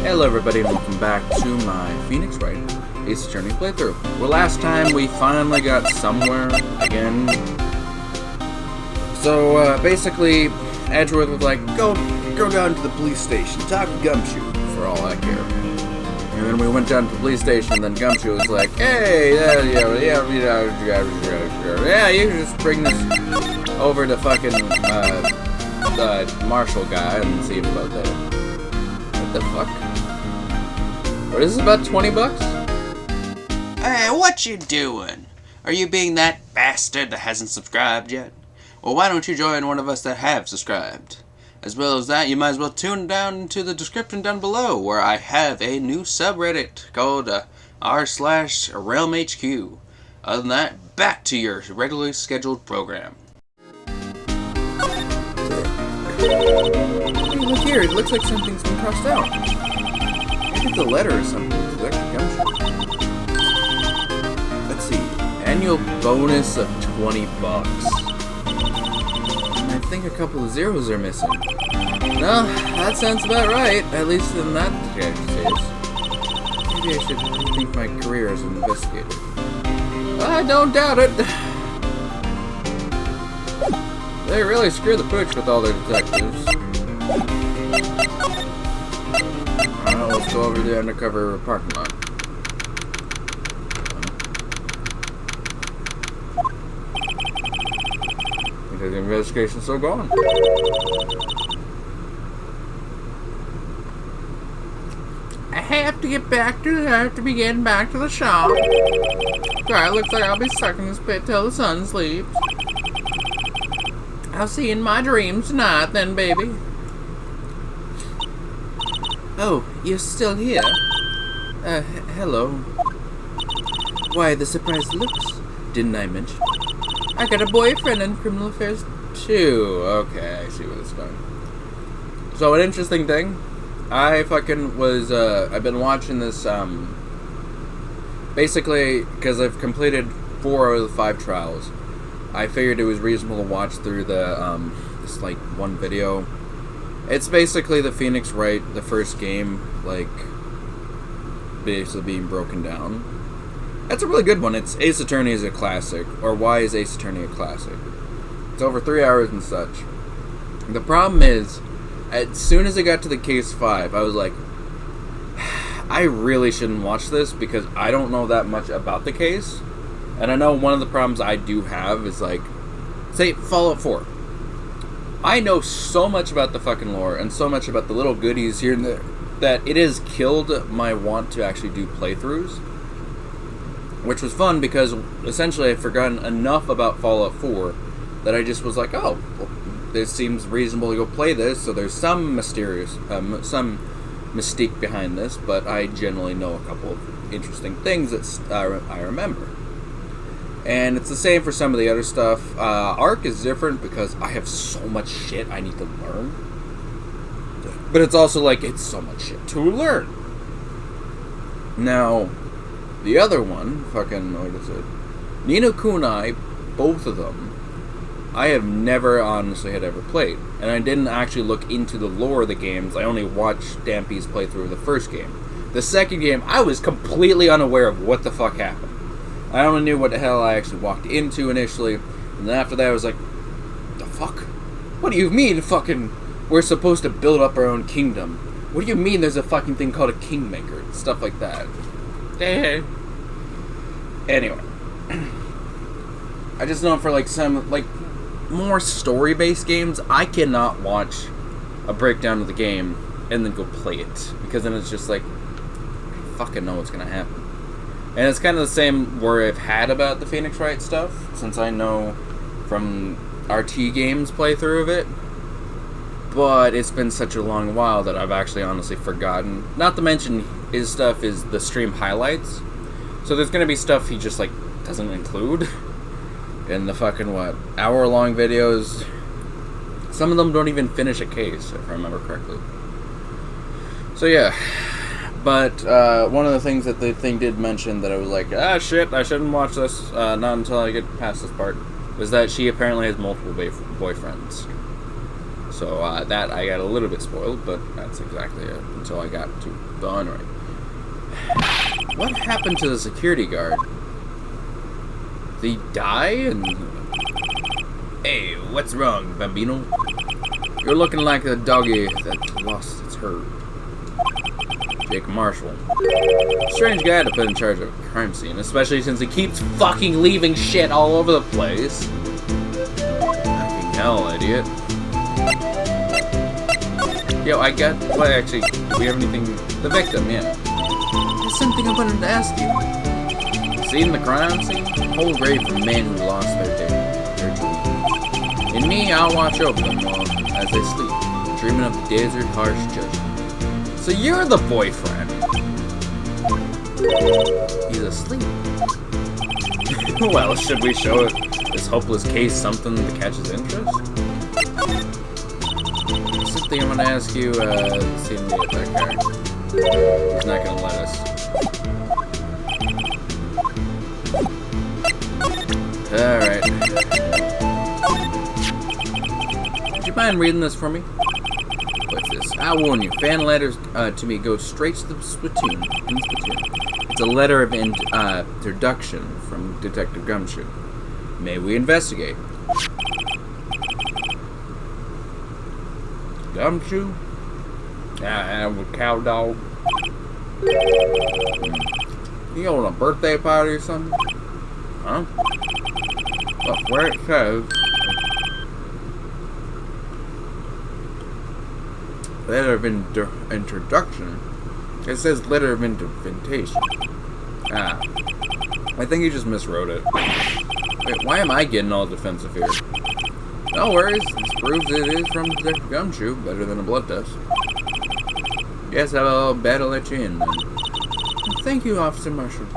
Hello everybody and welcome back to my Phoenix Wright Ace Attorney playthrough. Well, last time we finally got somewhere again. So basically Edgeworth was like, go down to the police station, talk to Gumshoe for all I care. And then we went down to the police station and then Gumshoe was like, hey, yeah, you can just bring this over to fucking the marshal guy and see about that. What the fuck? What is this, about 20 bucks? Hey, what you doing? Are you being that bastard that hasn't subscribed yet? Well, why don't you join one of us that have subscribed? As well as that, you might as well tune down into the description down below, where I have a new subreddit called r/RealmHQ. Other than that, back to your regularly scheduled program. Hey, look here, it looks like something's been crossed out. Maybe it's a letter or something. Let's see. Annual bonus of 20 bucks. I think a couple of zeros are missing. No, that sounds about right. At least in that case. Maybe I should rethink my career as an investigator. I don't doubt it. They really screw the pooch with all their detectives. Alright, let's go over the undercover parking lot. Because the investigation's still going. I have to get getting back to the shop. Alright, looks like I'll be stuck in this pit till the sun sleeps. I'll see you in my dreams tonight, then, baby. Oh, you're still here? Hello. Why, the surprised looks, didn't I mention? I got a boyfriend in criminal affairs, too. Okay, I see where this is going. So, an interesting thing. I fucking was, I've been watching this, basically, because I've completed 4 out of the 5 trials. I figured it was reasonable to watch through the, this, like, one video. It's basically the Phoenix Wright, the first game, like, basically being broken down. That's a really good one. It's Ace Attorney is a classic, or why is Ace Attorney a classic? It's over 3 hours and such. The problem is, as soon as I got to the case 5, I was like, I really shouldn't watch this because I don't know that much about the case. And I know one of the problems I do have is, like, say, Fallout 4. I know so much about the fucking lore and so much about the little goodies here and there that it has killed my want to actually do playthroughs. Which was fun because, essentially, I've forgotten enough about Fallout 4 that I just was like, oh, well, this seems reasonable to go play this, so there's some some mystique behind this, but I generally know a couple of interesting things that I remember. And it's the same for some of the other stuff. Ark is different because I have so much shit I need to learn. But it's also like, it's so much shit to learn. Now, the other one, fucking, what is it? Ni no Kunai, both of them, I have never honestly had ever played. And I didn't actually look into the lore of the games. I only watched Stampy's playthrough of the first game. The second game, I was completely unaware of what the fuck happened. I only knew what the hell I actually walked into initially, and then after that I was like, the fuck? What do you mean fucking we're supposed to build up our own kingdom? What do you mean there's a fucking thing called a kingmaker? And stuff like that. Anyway. I just know for like some, like, more story-based games, I cannot watch a breakdown of the game and then go play it. Because then it's just like, I fucking know what's gonna happen. And it's kind of the same worry I've had about the Phoenix Wright stuff, since I know from RT Games' playthrough of it. But it's been such a long while that I've actually honestly forgotten. Not to mention, his stuff is the stream highlights. So there's going to be stuff he just, like, doesn't include in the fucking, hour-long videos. Some of them don't even finish a case, if I remember correctly. So yeah. But one of the things that the thing did mention that I was like, shit, I shouldn't watch this, not until I get past this part, was that she apparently has multiple boyfriends. So that I got a little bit spoiled, but that's exactly it until I got to the Wright. What happened to the security guard? Did he die? And hey, what's wrong, Bambino? You're looking like a doggy that lost its herd. Jake Marshall. Strange guy to put in charge of a crime scene, especially since he keeps fucking leaving shit all over the place. Fucking hell, idiot. Yo, I got... What, actually, do we have anything... The victim, yeah. There's something I wanted to ask you. Seen the crime scene? Whole grave for men who lost their dreams. And me, I'll watch over them as they sleep, dreaming of the desert harsh judgment. So you're the boyfriend. He's asleep. Well, should we show this hopeless case something to catch his interest? Something I'm gonna ask you, see me at that car. He's not gonna let us. Alright. Would you mind reading this for me? What's this? I warn you, fan letters to me go straight to the spittoon. It's a letter of introduction from Detective Gumshoe. May we investigate? Gumshoe? I'm a cow dog. You going on a birthday party or something? Huh? Well, where it says letter of introduction, it says letter of invitation. Ah, I think you just miswrote it. Wait, why am I getting all defensive here? No worries, this proves it is from Detective Gumshoe, better than a blood test. Guess I'll better let you in then. Thank you, Officer Marshall.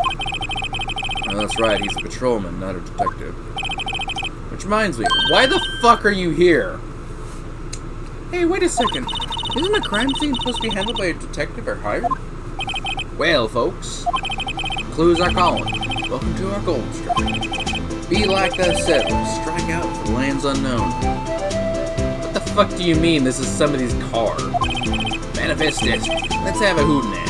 Oh, that's right, he's a patrolman, not a detective. Which reminds me, why the fuck are you here? Hey, wait a second. Isn't a crime scene supposed to be handled by a detective or higher? Well, folks, clues are calling. Welcome to our gold strike. Be like that settlers, strike out for lands unknown. What the fuck do you mean this is somebody's car? Manifest destiny. Let's have a hootenanny.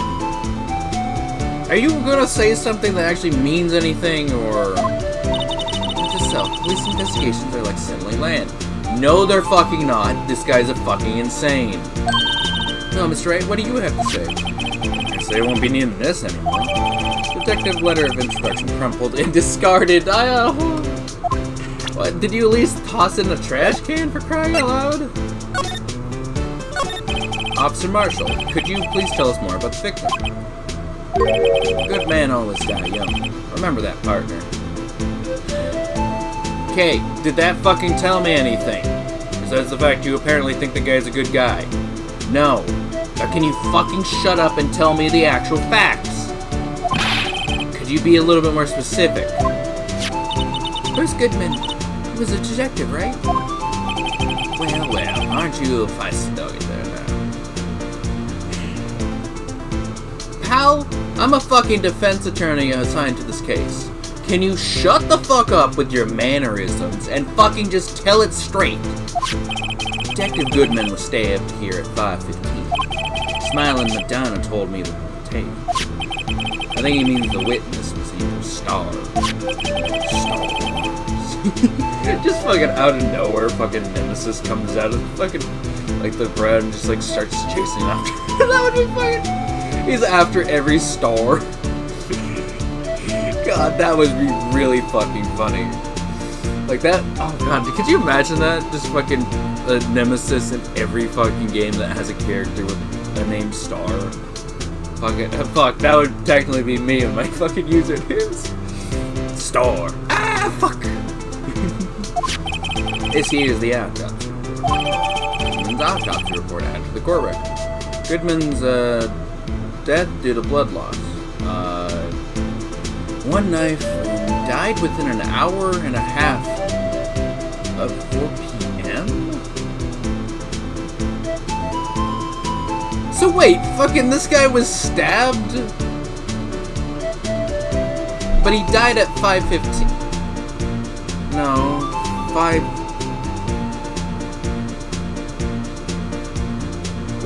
Are you gonna say something that actually means anything, or... Just so, police investigations are like settling land. No, they're fucking not. This guy's a fucking insane. No, Mr. Wright, what do you have to say? I say I won't be needing this anymore. Detective letter of introduction crumpled and discarded. What, did you at least toss in the trash can for crying out loud? Officer Marshall, could you please tell us more about the victim? Good man always die young. Remember that, partner. Okay, did that fucking tell me anything? Besides the fact you apparently think the guy's a good guy. No. Now can you fucking shut up and tell me the actual facts? Could you be a little bit more specific? Where's Goodman? He was a detective, right? Well, aren't you a feisty doggy there now? Pal, I'm a fucking defense attorney assigned to this case. Can you shut the fuck up with your mannerisms and fucking just tell it straight? Detective Goodman was stabbed here at 5:15. Smiling Madonna told me the tape. I think he means the witness was either Stars. Just fucking out of nowhere, fucking Nemesis comes out of fucking, like, the ground and just, like, starts chasing after. That would be fucking... He's after every star. God, that would be really fucking funny. Like that, oh god, could you imagine that? Just fucking a Nemesis in every fucking game that has a character with a name Star. Fuck, that would technically be me and my fucking usernames. Star. Ah, fuck! This here is the autopsy. Goodman's autopsy report added to the court record. Goodman's, death due to blood loss. One knife, died within an hour and a half of 4 p.m.? So wait, fucking this guy was stabbed? But he died at 5:15. No, 5...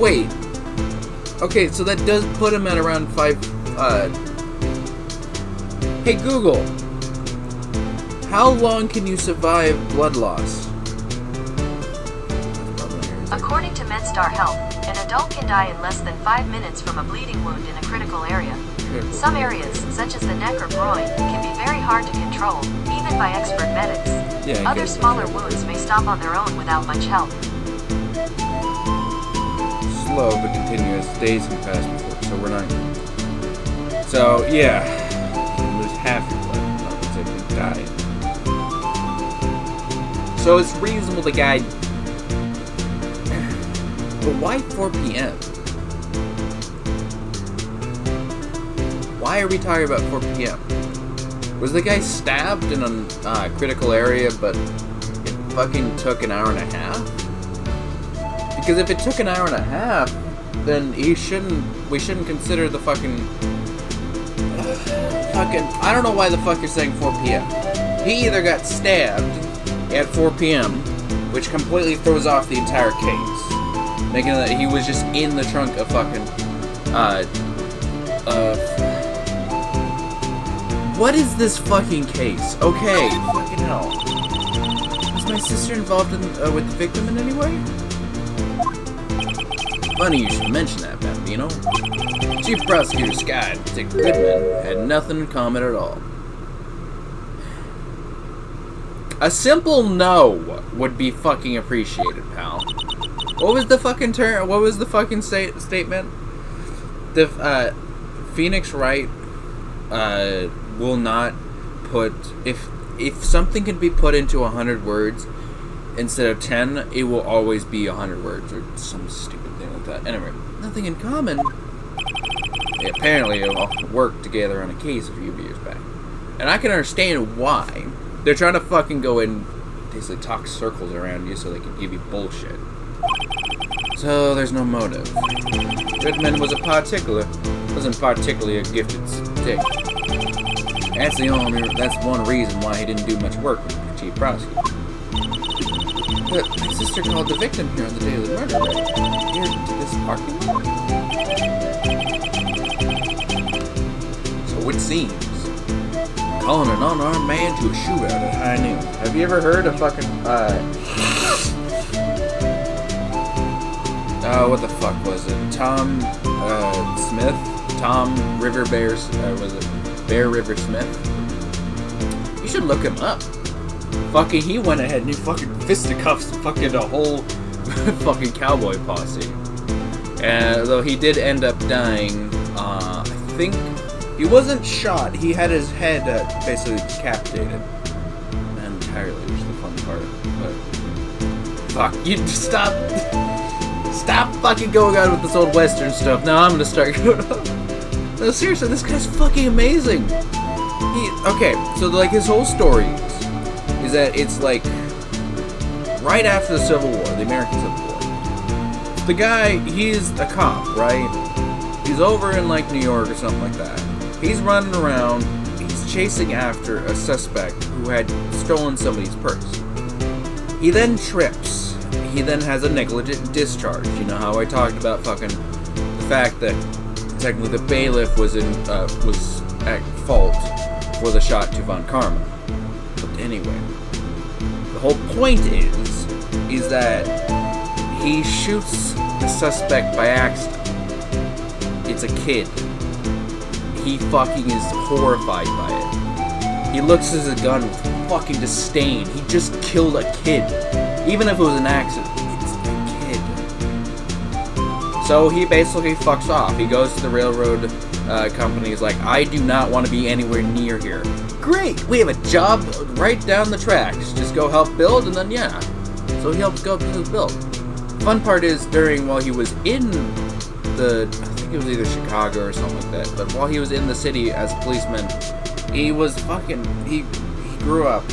Wait. Okay, so that does put him at around 5. Hey Google, how long can you survive blood loss? According to MedStar Health, an adult can die in less than 5 minutes from a bleeding wound in a critical area. Some areas, such as the neck or groin, can be very hard to control, even by expert medics. Yeah, Other smaller wounds may stop on their own without much help. Slow but continuous. Days can pass before, so we're not. So yeah, you lose half your blood. Not exactly die. So it's reasonable to guide. But why 4 p.m.? Why are we talking about 4 p.m.? Was the guy stabbed in a critical area, but it fucking took an hour and a half? Because if it took an hour and a half, then we shouldn't consider the fucking, I don't know why the fuck you're saying 4 p.m. He either got stabbed at 4 p.m., which completely throws off the entire case, making it that he was just in the trunk of fucking, what is this fucking case? Okay, fucking hell. Is my sister involved in, with the victim in any way? Funny you should mention that, Bambino. Chief Prosecutor Scott Dick Goodman had nothing in common at all. A simple no would be fucking appreciated, pal. What was the fucking term? What was the fucking statement? The Phoenix Wright will not put if something can be put into 100 words instead of 10, it will always be 100 words or some stupid thing like that. Anyway, nothing in common. They apparently all worked together on a case a few years back, and I can understand why. They're trying to fucking go in, basically talk circles around you so they can give you bullshit. So there's no motive. Goodman wasn't particularly a gifted stick. That's one reason why he didn't do much work with the chief prosecutor. But my sister called the victim here on the day of the murder, right? Here to this parking lot? So it seems. Calling an unarmed man to a shootout at high noon. Have you ever heard of fucking, what the fuck was it? Tom River Bears, was it Bear River Smith? You should look him up. Fucking, he went ahead and he fucking fisticuffs fucking a whole fucking cowboy posse. Though he did end up dying, I think, he wasn't shot, he had his head basically decapitated. Not entirely, which is the fun part, but fuck, you stop fucking going on with this old western stuff. Now I'm gonna start going on. No, seriously, this guy's fucking amazing. Okay, so like his whole story is that it's like right after the Civil War, the American Civil War. The guy, he's a cop, right? He's over in like New York or something like that. He's running around, he's chasing after a suspect who had stolen somebody's purse. He then trips. He then has a negligent discharge. You know how I talked about fucking the fact that technically the bailiff was at fault for the shot to Von Karma. But anyway, the whole point is that he shoots the suspect by accident. It's a kid. He fucking is horrified by it. He looks at his gun with fucking disdain. He just killed a kid. Even if it was an accident, it's a kid. So he basically fucks off. He goes to the railroad company. He's like, I do not want to be anywhere near here. Great, we have a job right down the tracks. Just go help build, and then yeah. So he helps go build. Fun part is, while he was in I think it was either Chicago or something like that, but while he was in the city as a policeman, he was fucking, he grew up,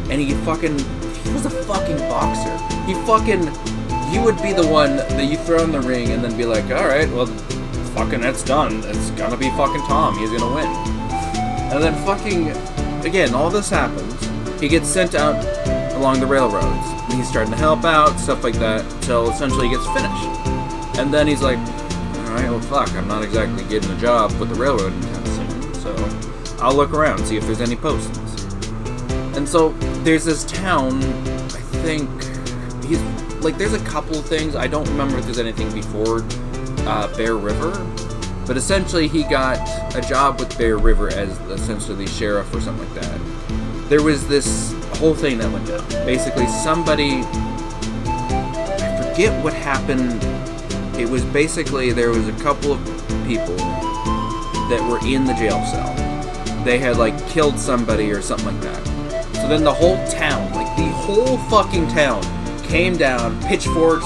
and he was a fucking boxer. He would be the one that you throw in the ring and then be like, alright, well, fucking that's done. It's gonna be fucking Tom. He's gonna win. And then fucking, again, all this happens. He gets sent out along the railroads. He's starting to help out, stuff like that, until essentially he gets finished. And then he's like, alright, well fuck, I'm not exactly getting a job with the railroad anytime soon, so I'll look around and see if there's any postings. And so there's this town, I think, there's a couple of things, I don't remember if there's anything before Bear River, but essentially he got a job with Bear River as essentially the sheriff or something like that. There was this whole thing that went down. Basically somebody, I forget what happened. It was basically, there was a couple of people that were in the jail cell. They had killed somebody or something like that. So then the whole town, the whole fucking town, came down, pitchforks,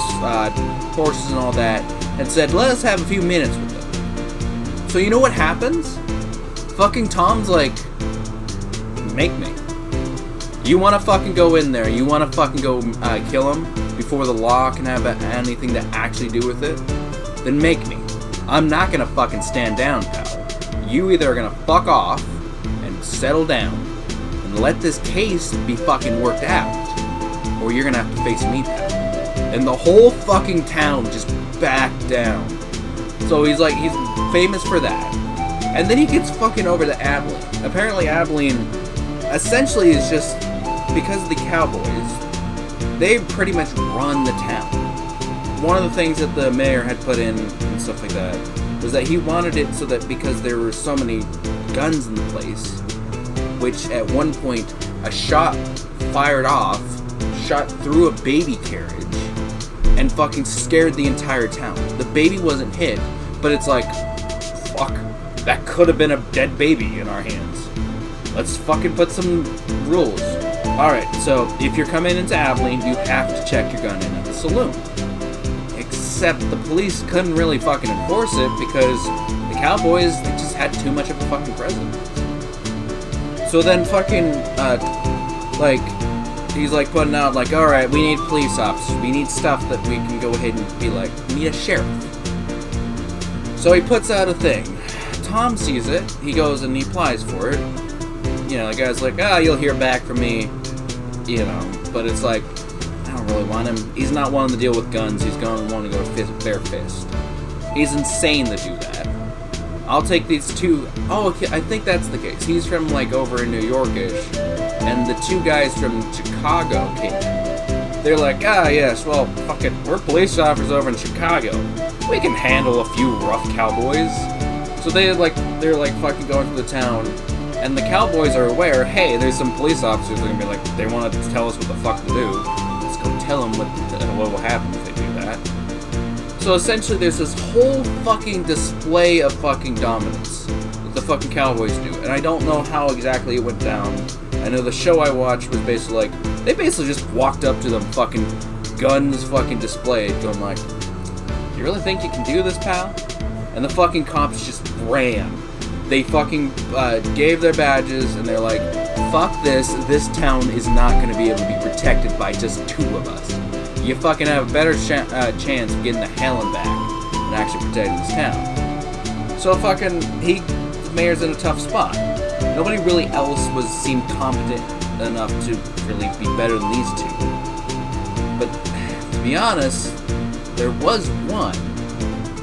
horses and all that, and said, let us have a few minutes with them. So you know what happens? Fucking Tom's like, make me. You want to fucking go in there, you want to fucking go kill him before the law can have anything to actually do with it? Then make me. I'm not gonna fucking stand down, pal. You either are gonna fuck off and settle down and let this case be fucking worked out, or you're gonna have to face me, pal. And the whole fucking town just backed down. So he's famous for that. And then he gets fucking over to Abilene. Apparently Abilene essentially is just, because of the Cowboys, they pretty much run the town. One of the things that the mayor had put in and stuff like that was that he wanted it so that because there were so many guns in the place, which at one point a shot fired off, shot through a baby carriage, and fucking scared the entire town. The baby wasn't hit, but it's like, fuck, that could have been a dead baby in our hands. Let's fucking put some rules. Alright, so if you're coming into Abilene, you have to check your gun in at the saloon. Except the police couldn't really fucking enforce it because the Cowboys, they just had too much of a fucking presence. So then fucking, he's putting out alright, we need police officers, we need stuff that we can go ahead and be we need a sheriff. So he puts out a thing. Tom sees it, he goes and he applies for it. You know, the guy's you'll hear back from me, but it's I don't really want him. He's not wanting to deal with guns, he's going to want to go bare fist. He's insane to do that. I'll take these two, I think that's the case. He's from over in New York-ish, and the two guys from Chicago came in. They're yes, well, fuck it, we're police officers over in Chicago. We can handle a few rough cowboys. So they're fucking going to the town, and the Cowboys are aware, hey, there's some police officers that are going to be they want to tell us what the fuck to do. Let's go tell them what will happen if they do that. So essentially there's this whole fucking display of fucking dominance that the fucking Cowboys do. And I don't know how exactly it went down. I know the show I watched was basically they basically just walked up to them fucking guns fucking displayed, going you really think you can do this, pal? And the fucking cops just ran. They fucking gave their badges, and they're fuck this town is not going to be able to be protected by just two of us. You fucking have a better chance of getting the hell back and actually protecting this town. So fucking, the mayor's in a tough spot. Nobody really else seemed competent enough to really be better than these two. But, to be honest, there was one.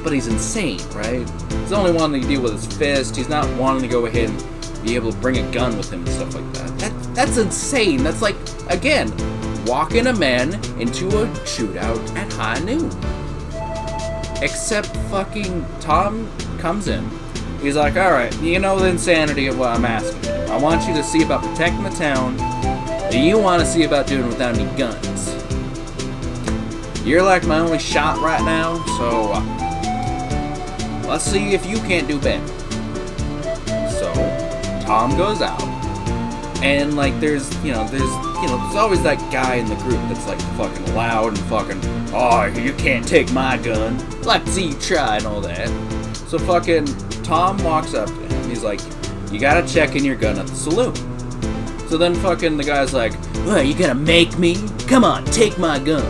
But he's insane, right? He's only wanting to deal with his fist. He's not wanting to go ahead and be able to bring a gun with him and stuff like that. That's insane. That's again, walking a man into a shootout at high noon. Except fucking Tom comes in. He's alright, you know the insanity of what I'm asking you. I want you to see about protecting the town, and you want to see about doing it without any guns. You're my only shot right now, so let's see if you can't do better. So Tom goes out, and there's always that guy in the group that's fucking loud and fucking, you can't take my gun. Let's see you try and all that. So fucking Tom walks up to him. He's you gotta check in your gun at the saloon. So then fucking the guy's well, you gonna make me? Come on, take my gun.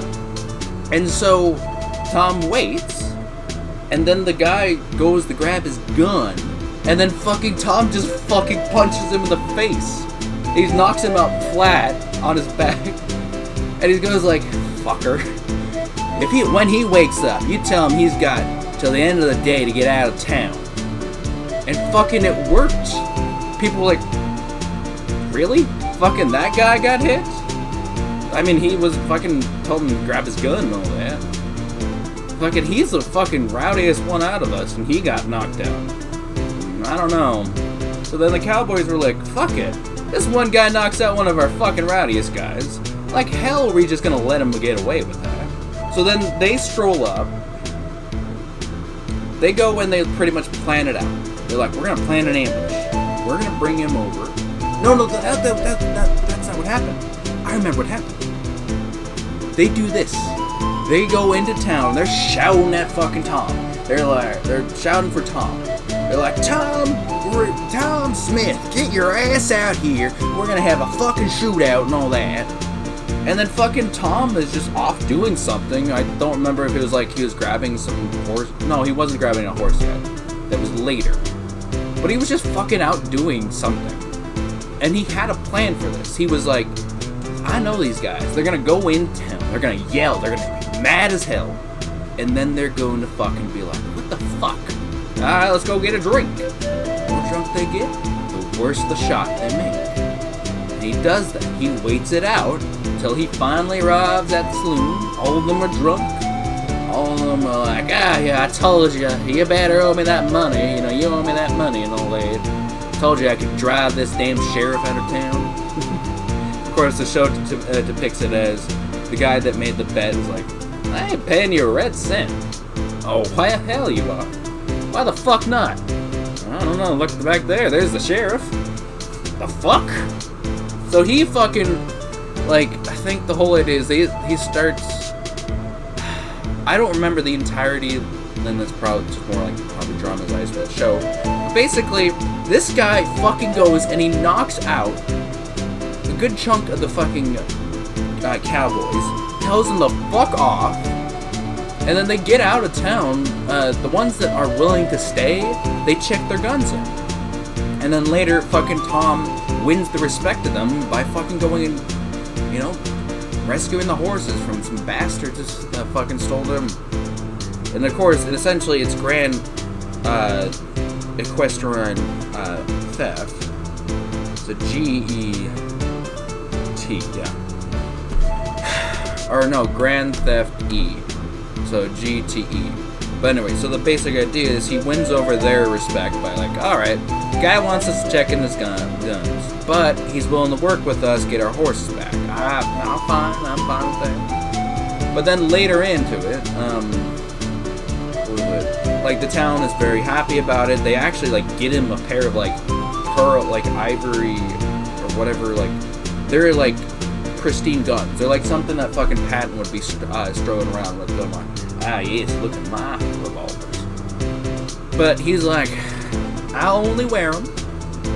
And so Tom waits, and then the guy goes to grab his gun, and then fucking Tom just fucking punches him in the face. He knocks him out flat on his back, and he goes fucker. When he wakes up, you tell him he's got till the end of the day to get out of town. And fucking it worked. People were like, really? Fucking that guy got hit? I mean, he was fucking told him to grab his gun and all that. Fucking, he's the fucking rowdiest one out of us, and he got knocked out. I don't know. So then the Cowboys were like, fuck it. This one guy knocks out one of our fucking rowdiest guys. Like hell, are we just gonna let him get away with that? So then they stroll up. They go and they pretty much plan it out. They're like, we're gonna plan an ambush. We're gonna bring him over. No, that's not what happened. I remember what happened. They do this. They go into town. They're shouting at fucking Tom. They're shouting for Tom. They're like, Tom Smith, get your ass out here. We're gonna have a fucking shootout and all that. And then fucking Tom is just off doing something. I don't remember if it was like he was grabbing some horse. No, he wasn't grabbing a horse yet. That was later. But he was just fucking out doing something. And he had a plan for this. He was like, I know these guys. They're gonna go in town. They're gonna yell. They're gonna be mad as hell. And then they're going to fucking be like, what the fuck? Alright, let's go get a drink. The more drunk they get, the worse the shot they make. And he does that. He waits it out until he finally arrives at the saloon. All of them are drunk. All of them are like, yeah, I told you. You better owe me that money. You know, you owe me that money and all that. Told you I could drive this damn sheriff out of town. Of course, the show depicts it as the guy that made the bet was like, I ain't paying you a red cent. Oh, why the hell you are? Why the fuck not? I don't know, look back there, there's the sheriff. The fuck? So he fucking, like, I think the whole idea is he starts, I don't remember the entirety, then that's probably just more like probably dramatized for the show. But basically, this guy fucking goes and he knocks out a good chunk of the fucking Cowboys, tells them to fuck off, and then they get out of town. The ones that are willing to stay, they check their guns in. And then later, fucking Tom wins the respect of them by fucking going and, you know, rescuing the horses from some bastards that fucking stole them. And of course, essentially, it's grand equestrian theft. It's a G-E-T, yeah. Or no, Grand Theft E. So GTE. But anyway, so the basic idea is he wins over their respect by like, alright, guy wants us to check in his guns, but he's willing to work with us, get our horses back. I'm fine with that. But then later into it, what was it? Like the town is very happy about it. They actually like get him a pair of like pearl, like ivory or whatever, like they're like pristine guns. They're like something that fucking Patton would be strolling around with, going like, yes, look at my revolvers. But he's like, I'll only wear them.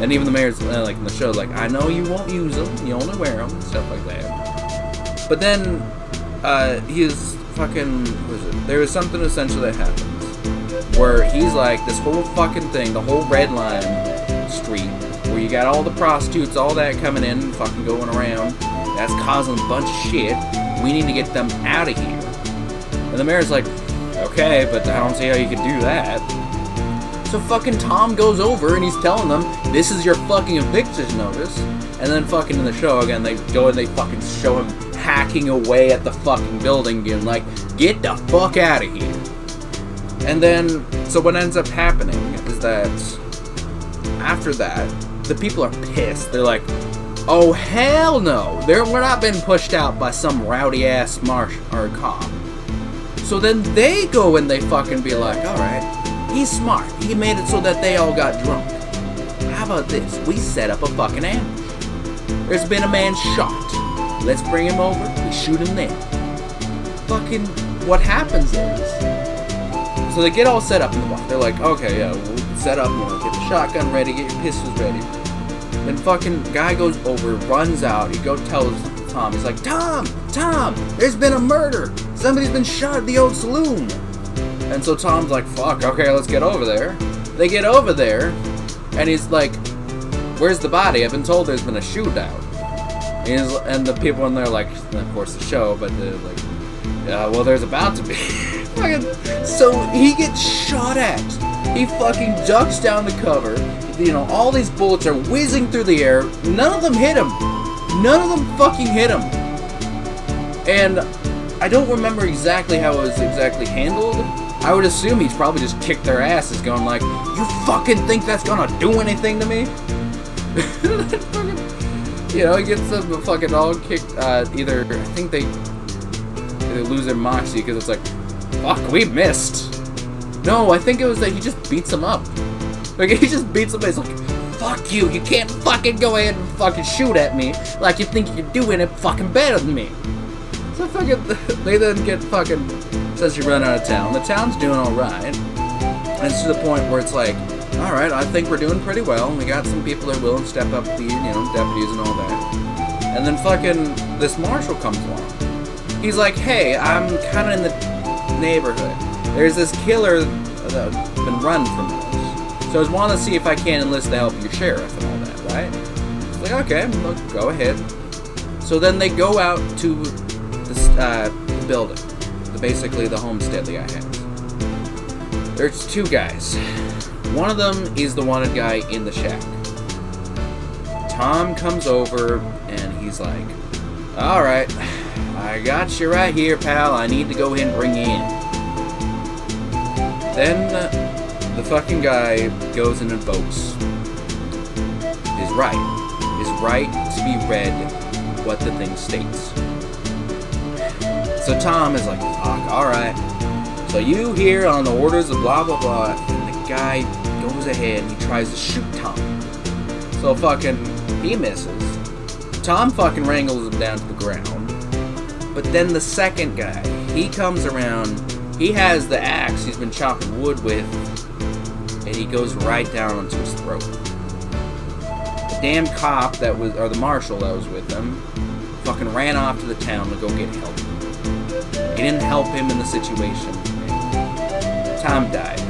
And even the mayor's like in the show, like, I know you won't use them, you only wear them, stuff like that. But then he's fucking, what is it? There was something essential that happens where he's like, this whole fucking thing, the whole Red Line street, where you got all the prostitutes, all that coming in, fucking going around. That's causing a bunch of shit. We need to get them out of here. And the mayor's like, okay, but I don't see how you could do that. So fucking Tom goes over and he's telling them, this is your fucking eviction notice. And then fucking in the show, again, they go and they fucking show him hacking away at the fucking building, being like, get the fuck out of here. And then, so what ends up happening is that after that, the people are pissed. They're like, oh hell no, we're not being pushed out by some rowdy ass marsh or cop. So then they go and they fucking be like, alright, he's smart. He made it so that they all got drunk. How about this? We set up a fucking ambush. There's been a man shot. Let's bring him over. We shoot him there. Fucking what happens is, so they get all set up in the bar. They're like, okay, yeah, we'll set up, get the shotgun ready, get your pistols ready. Then fucking guy goes over, runs out. He tells Tom, he's like, Tom, there's been a murder. Somebody's been shot at the old saloon. And so Tom's like, fuck, okay, let's get over there. They get over there, and he's like, where's the body? I've been told there's been a shootout. And the people in there, like, of course the show, but they're like, Well, there's about to be. So he gets shot at. He fucking ducks down the cover. You know, all these bullets are whizzing through the air. None of them hit him. None of them fucking hit him. And I don't remember exactly how it was exactly handled. I would assume he's probably just kicked their asses, going like, "You fucking think that's gonna do anything to me?" You know, he gets them fucking all kicked. Either I think they lose their moxie because it's like, "Fuck, we missed." No, I think it was that he just beats them up. Like, he just beats them up. He's like, "Fuck you! You can't fucking go ahead and fucking shoot at me like you think you're doing it fucking better than me." So fucking, they then get fucking, says you run out of town. The town's doing alright. And it's to the point where it's like, alright, I think we're doing pretty well. We got some people that are willing to step up, be, you know, deputies and all that. And then fucking, this marshal comes along. He's like, "Hey, I'm kind of in the neighborhood. There's this killer that's been run from us. So I was wanting to see if I can enlist the help of your sheriff and all that, right?" It's like, okay, well, go ahead. So then they go out to the building. Basically the homestead the guy has. There's two guys. One of them is the wanted guy in the shack. Tom comes over and he's like, "Alright, I got you right here, pal. I need to go ahead and bring you in." Then the fucking guy goes and invokes his right to be read what the thing states. So Tom is like, "Fuck, alright. So you here on the orders of blah blah blah," and the guy goes ahead and he tries to shoot Tom. So fucking, he misses. Tom fucking wrangles him down to the ground. But then the second guy, he comes around, he has the axe he's been chopping wood with, and he goes right down onto his throat. The damn cop that was, or the marshal that was with them, fucking ran off to the town to go get help. He didn't help him in the situation. Tom died.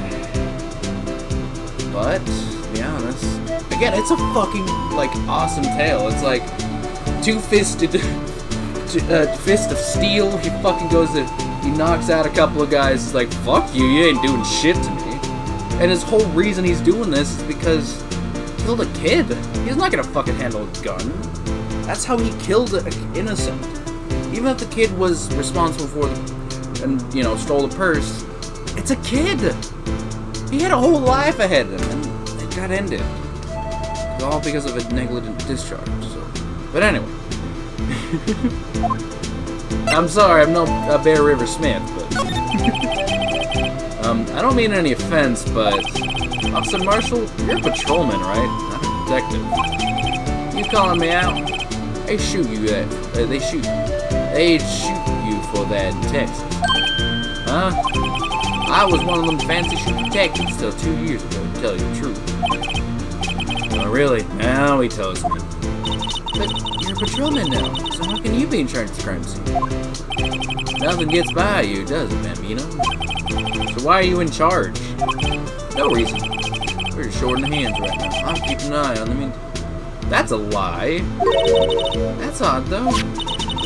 But, to be honest, again, it's a fucking, like, awesome tale. It's like, two-fisted, fist of steel. He fucking goes to, he knocks out a couple of guys. He's like, "Fuck you, you ain't doing shit to me." And his whole reason he's doing this is because he killed a kid. He's not gonna fucking handle a gun. That's how he killed an innocent. Even if the kid was responsible for it and, you know, stole the purse, it's a kid. He had a whole life ahead of him, and it got ended. All because of a negligent discharge. So. But anyway. I'm sorry, I'm no Bear River Smith, but... I don't mean any offense, but... Officer Marshall, you're a patrolman, right? Not a detective. You calling me out? They shoot you They'd shoot you for that in Texas. Huh? I was one of them fancy shooting detectives till 2 years ago, to tell you the truth. Oh, really? Now he tells me. But you're a patrolman now, so how can you be in charge of the crime scene? Nothing gets by you, does it, Bambino? So why are you in charge? No reason. We're just short in the hands right now. I'm keeping an eye on them. That's a lie. That's odd, though.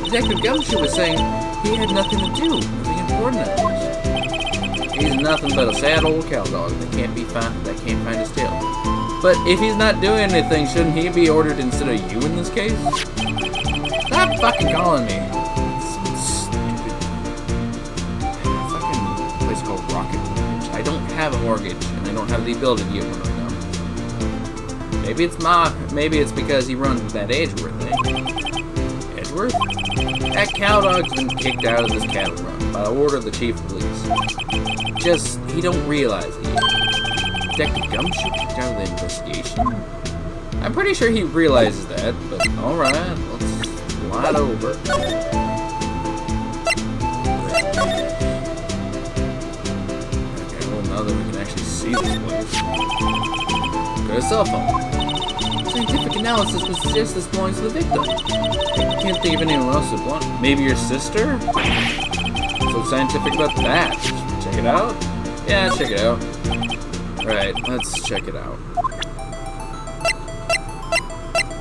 Detective Gumshoe was saying he had nothing to do, nothing important at least. He's nothing but a sad old cow dog that can't find his tail. But if he's not doing anything, shouldn't he be ordered instead of you in this case? Stop fucking calling me. Some stupid fucking place called Rocket Mortgage. I don't have a mortgage, and I don't have the ability to get one right now. Maybe it's because he runs with that Edgeworth thing. Edgeworth? That cow dog's been kicked out of this cattle run by order of the chief of police. He don't realize it yet. Detective Gumshoe kicked out of the investigation? I'm pretty sure he realizes that, but alright, let's slide over. Okay, well, now that we can actually see this place. Go to cell phone. Scientific analysis would suggest this belongs to the victim. I can't think of anyone else who belongs. Maybe your sister? So scientific about that. Check it out? Yeah, check it out. Right, let's check it out.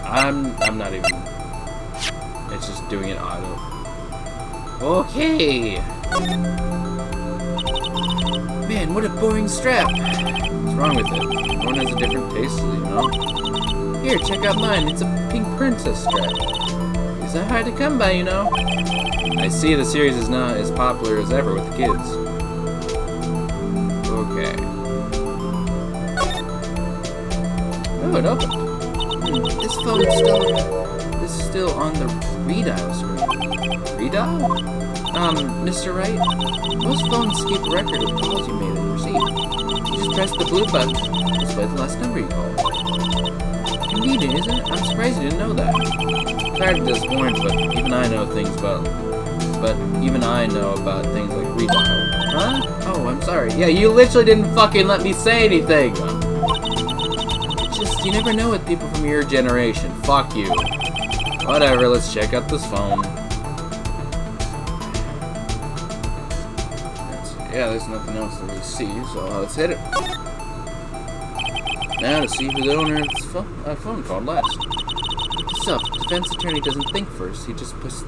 I'm not even... It's just doing it auto. Okay! Man, what a boring strap. What's wrong with it? Everyone has a different taste, you know? Here, check out mine. It's a pink princess strap. It's not hard to come by, you know? I see the series is not as popular as ever with the kids. Okay. Oh, it opened. This phone is still on the redial screen. Redial? Mr. Wright? Most phones keep a record of calls you made and received. You just press the blue button to display the last number you called. Convenient, isn't it? I'm surprised you didn't know that. Sorry to disappoint, but even I know things about things like redial. Huh? Oh, I'm sorry. Yeah, you literally didn't fucking let me say anything. Just, you never know with people from your generation. Fuck you. Whatever, let's check out this phone. Yeah, there's nothing else to really see, so let's hit it. Now to see who the owner of this phone called last. Yourself, defense attorney doesn't think first, he just puts...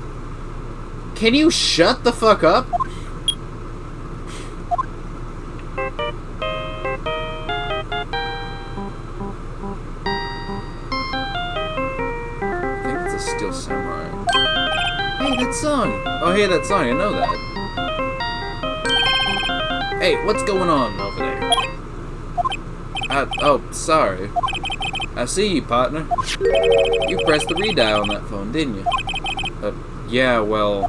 Can you shut the fuck up? I think it's a Steel Samurai. Hey, that song! Oh, hey, that song, I know that. Hey, what's going on over there? Oh, sorry. I see you, partner. You pressed the redial on that phone, didn't you? Yeah, well...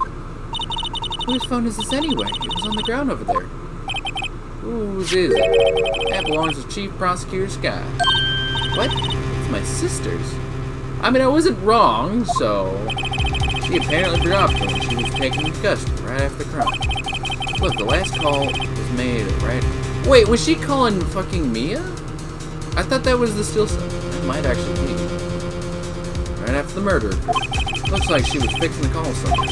Whose phone is this anyway? It was on the ground over there. Whose is it? That belongs to Chief Prosecutor Sky. What? It's my sister's. I mean, I wasn't wrong, so... She apparently dropped her when she was taken into custody right after the crime. Look, the last call was made right... Wait, was she calling fucking Mia? I thought that was the Steel... It might actually be. Right after the murder. Looks like she was fixing to call someone.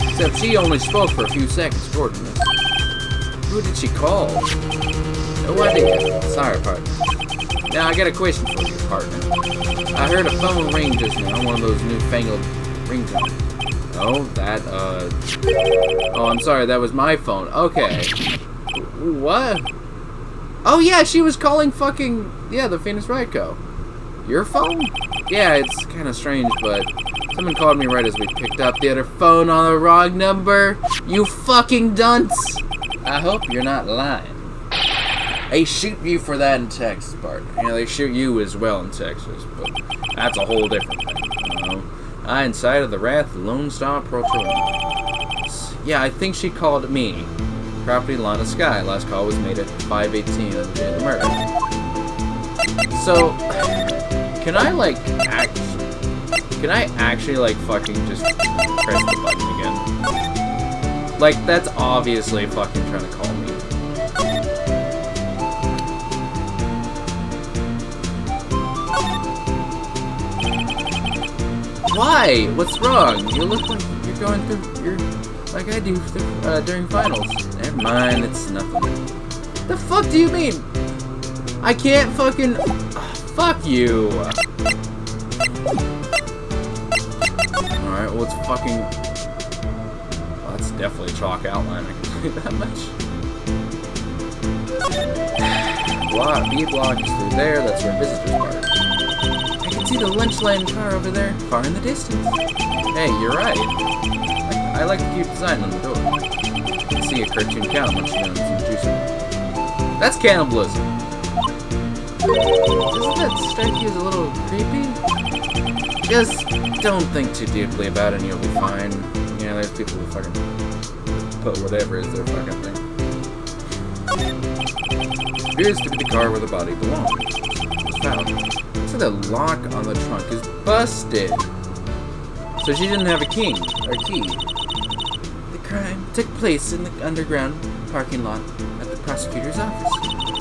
Except she only spoke for a few seconds, Jordan. Who did she call? No idea. Sorry, partner. Now, I got a question for you, partner. I heard a phone ring just now, one of those newfangled ringtones. Oh, that, Oh, I'm sorry, that was my phone. Okay. What? Oh, yeah, she was calling fucking... Yeah, the Phoenix Wright Co. Your phone? Yeah, it's kind of strange, but... Someone called me right as we picked up the other phone on the wrong number. You fucking dunce! I hope you're not lying. They shoot you for that in Texas, partner. Yeah, they shoot you as well in Texas, but that's a whole different thing. You know? I incited the wrath of the Lone Star Patrol. Yeah, I think she called me. Property Lana Sky. Last call was made at 5:18 on the day of the murder. So, can I actually, like, fucking just press the button again? Like, that's obviously fucking trying to call me. Why? What's wrong? You look like you're going through like I do during finals. Never mind, it's nothing. The fuck do you mean? I can't fucking... fuck you. Alright, well it's fucking... Well, that's definitely a chalk outline, I can tell you that much. B block is through there, that's where visitors are. I can see the lunch line car over there, far in the distance. Hey, you're right. I like to keep the sign on the door. You can see a cartoon cow munching down some juicy. That's cannibalism. Doesn't that strike you as a little creepy? Just don't think too deeply about it and you'll be fine. Yeah, there's people who fucking put whatever is their fucking thing. Appears to be the car where the body belongs. It's found. So the lock on the trunk is busted. So she didn't have a key. The crime took place in the underground parking lot at the prosecutor's office.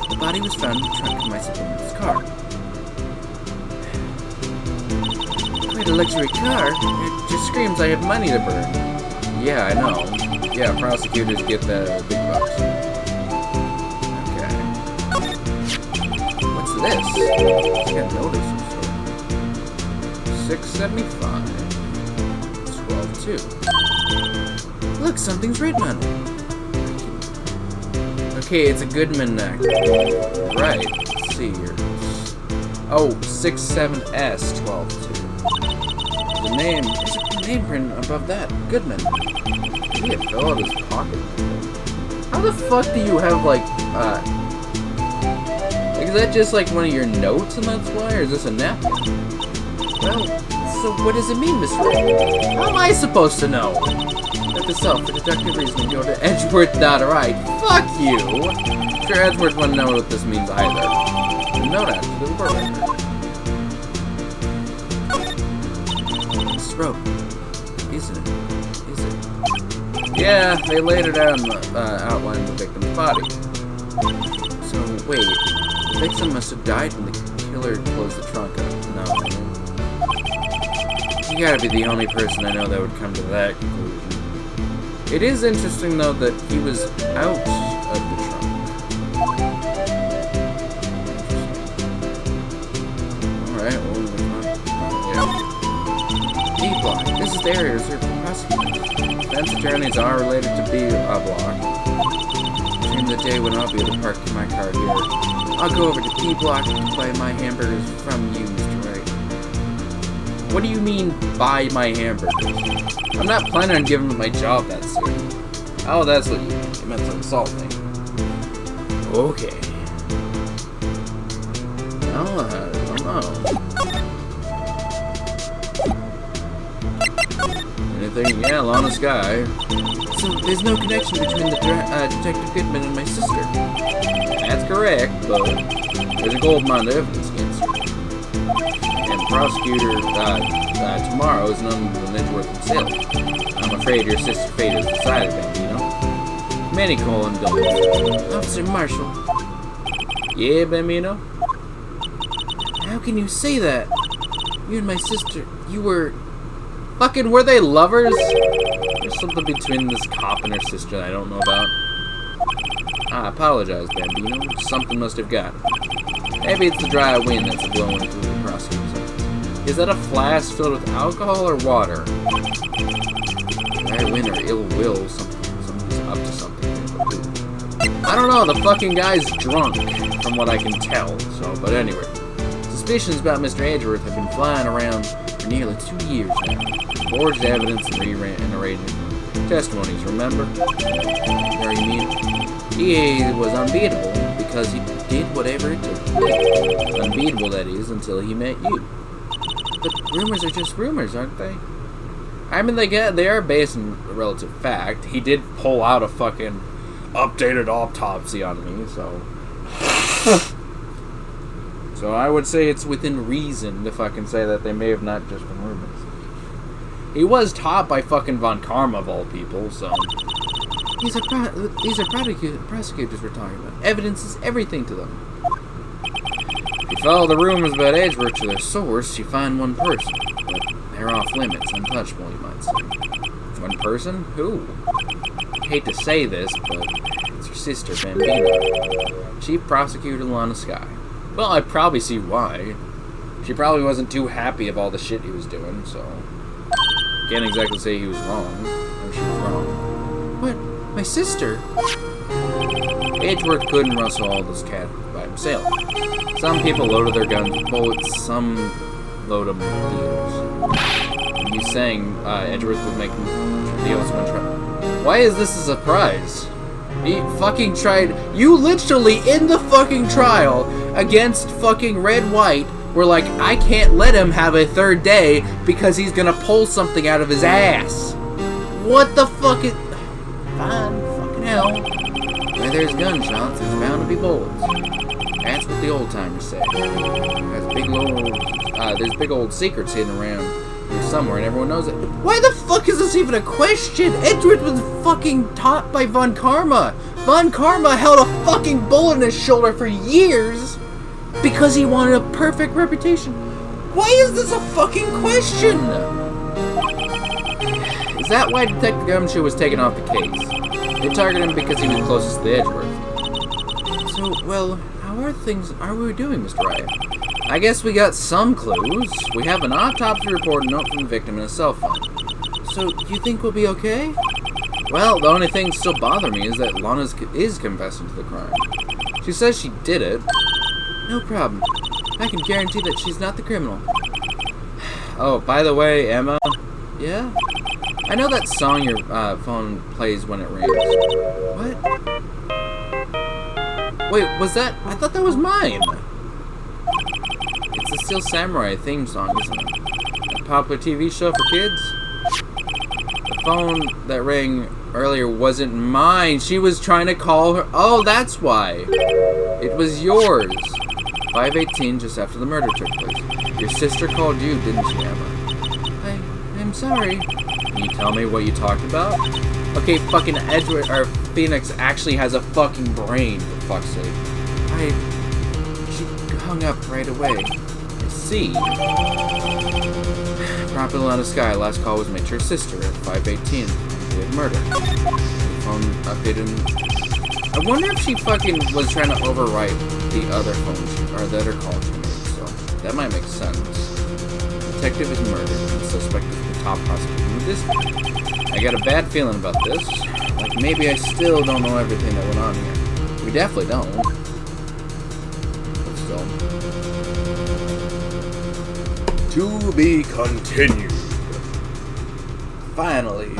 The body was found in the trunk of my supplement's car. Quite a luxury car. It just screams I have money to burn. Yeah, I know. Yeah, prosecutors get the big bucks. Okay. What's this? I got notice of sort. $6.75. 12.2. Look, something's written on it. Okay, it's a Goodman neck. Right. Let's see here. Oh, 67S122. The name is a name print above that. Goodman. Maybe it fell out of his pocket. How the fuck do you have like is that just like one of your notes and that's why, or is this a napkin? Well, so what does it mean, Miss Wright? How am I supposed to know? Note to self, for deductive reasoning, go to Edgeworth.Wright. Fuck you! Sure, Edgeworth wouldn't know what this means either. Note that to the report record. It's rope, isn't it? Is it? Yeah, they laid it out in the outline of the victim's body. So, wait. The victim must have died when the killer closed the trunk up. No. You gotta be the only person I know that would come to that conclusion. It is interesting, though, that he was out of the trunk. Alright, well, yeah. D-block. This is the area reserved for prosecutors. Defense attorneys are related to B-block. During the day when I'll be able to park my car here. I'll go over to P-block to buy my hamburgers from you, Mr. Wright. What do you mean, buy my hamburgers? I'm not planning on giving him my job that soon. Oh, that's what you meant. You meant to insult me. Okay. Well, I don't know. Anything? Yeah, Lana Sky. So, there's no connection between the Detective Goodman and my sister. That's correct, but there's a gold mine of evidence against her. And the prosecutor, tomorrow is none other than Edgeworth himself. I'm afraid your sister's fate is decided, Bambino. Many condolences. Officer Marshall. Yeah, Bambino? How can you say that? You and my sister, you were... Fucking, were they lovers? There's something between this cop and her sister that I don't know about. I apologize, Bambino. Something must have got me. Maybe it's the dry wind that's blowing through the prosecutor's office. Is that a flask filled with alcohol or water? Dry wind or ill will, somebody's up to something. I don't know, the fucking guy's drunk, from what I can tell, so, but anyway. Suspicions about Mr. Edgeworth have been flying around for nearly 2 years now. Forged evidence and re-narrated testimonies, remember? There you mean? He was unbeatable because he did whatever it took to beat. Unbeatable, that is, until he met you. But rumors are just rumors, aren't they? I mean, they are based on relative fact. He did pull out a fucking updated autopsy on me, so... So I would say it's within reason to fucking say that they may have not just been rumors. He was taught by fucking Von Karma, of all people, so... These are prosecutors we're talking about. Evidence is everything to them. If you follow the rumors about Edgeworth to their source, you find one person. But they're off limits, untouchable, you might say. One person? Who? I hate to say this, but it's her sister, Bambino. Chief Prosecutor Lana Sky. Well, I probably see why. She probably wasn't too happy of all the shit he was doing, so... Can't exactly say he was wrong. Or she was wrong. What? My sister? Edgeworth couldn't rustle all this cat by himself. Some people loaded their guns with bullets, some load them with deals. And you saying Edgeworth would make deals when trial. Why is this a surprise? He fucking tried. You literally in the fucking trial against fucking Red White were like, I can't let him have a third day because he's gonna pull something out of his ass. What the fuck is... Fine, fucking hell. Where there's gunshots, there's bound to be bullets. That's what the old timers say. There's big old secrets hidden around here somewhere, and everyone knows it. Why the fuck is this even a question? Edgeworth was fucking taught by Von Karma. Von Karma held a fucking bullet in his shoulder for years because he wanted a perfect reputation. Why is this a fucking question? Is that why Detective Gumshoe was taken off the case? They targeted him because he was closest to the Edgeworth. So, well, how are we doing, Mr. Wright? I guess we got some clues. We have an autopsy report, a note from the victim, and a cell phone. So, you think we'll be okay? Well, the only thing still bothering me is that Lana is confessing to the crime. She says she did it. No problem. I can guarantee that she's not the criminal. Oh, by the way, Emma. Yeah? I know that song your phone plays when it rings. What? Wait, was that? I thought that was mine. It's the Steel Samurai theme song, isn't it? A popular TV show for kids? The phone that rang earlier wasn't mine. She was trying to call her. Oh, that's why. It was yours. 5:18, just after the murder took place. Your sister called you, didn't she, Emma? I'm sorry. Can you tell me what you talked about? Okay, fucking Edgewood or Phoenix actually has a fucking brain, for fuck's sake. She hung up right away. I see. Properly on the sky, last call was made to her sister at 5:18. They had murder. Phone updated. I wonder if she fucking was trying to overwrite the other phones or the other calls she made, so that might make sense. Detective is murdered, and the suspect is the top prosecutor in the district. I got a bad feeling about this. Like, maybe I still don't know everything that went on here. We definitely don't. But still. To be continued. Finally.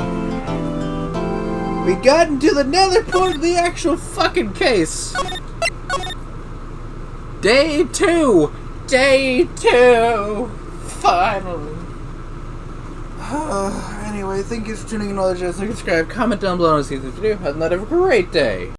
We got into the nether part of the actual fucking case. Day 2! Day 2! Finally. Anyway, thank you for tuning in. All the channel. Subscribe, comment down below, and see this video. Have a great day.